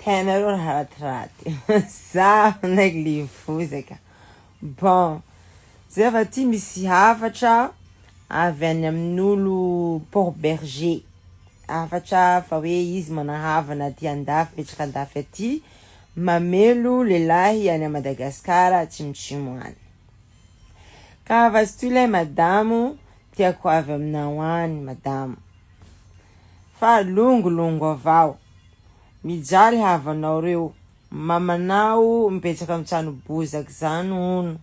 Tenareo raha ratiraty. Zaho ndraiky livozaka. Bon, zay fa ty misy hafatra avy any amin'olo Port Berger. Hafatra fa hoe izy manahavana ty andafy petraka andafy aty, mamelo lehilahy any Madagasikara atsimotsimo any. Ka avazy toy lay madamo, tiako avy aminao any madamo. Fa longolongo avao. Mijaly havanao reo, mamanao mipetraka amin'ny trano bozaka zany ono.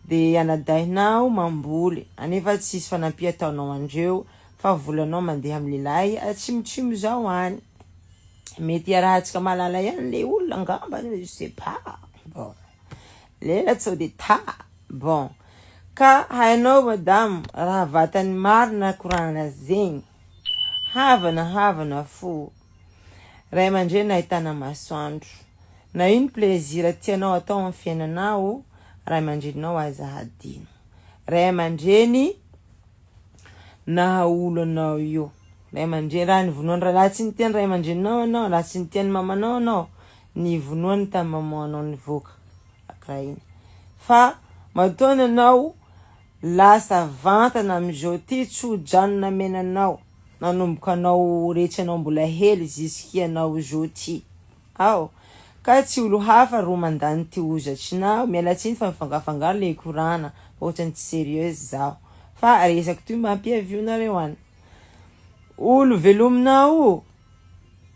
De anadahinao mamboly, anefa tsisy fanampia ataonao andreo, fa volanao mandeha amin'ny lehilahy atsimotsimo zao any. Mety arahantsika malala ihany le olona angamba, je sais pas. Bon. Lela sao de ta. Bon. Ka hainao madamo, raha vatany marina korana zegny. Havana fo. Ray aman-dreny nahitana masoandro. Na ino plaisir tianao atao amin'ny fiainanao, ray aman-dreninao aza hadino. Ray aman-dreny na olo anao io. Ray aman-dreny raha nivonoany raha tsy nitiany ray aman-dreninao anao, raha tsy nitiany mamanao anao, nivonoany tamy mamanao nivoaka. Akra fa matoana anao lasa vantana amizao ty tsodrano menanao. Nanomboka anao rehetra anao mbola hely zisky anao zo ty. Ao, ka tsy olo hafa ro mandany ty ozatrinao, mialatsiny fa mifangafangaro le korana, ohatrany tsy sérieuse zao. Fa resaky toy mampiavianareo any. Olo velominao,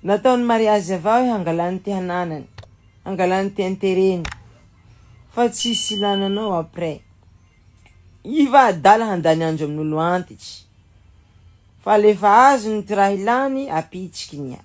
nataony mariage avao hangalany ty hananany, hangalany ty intereny. Fa tsisy ilananao après. Iva adala handany andro amin'olo antitry. Fa lefa azony ty raha ilany, apitsikiny.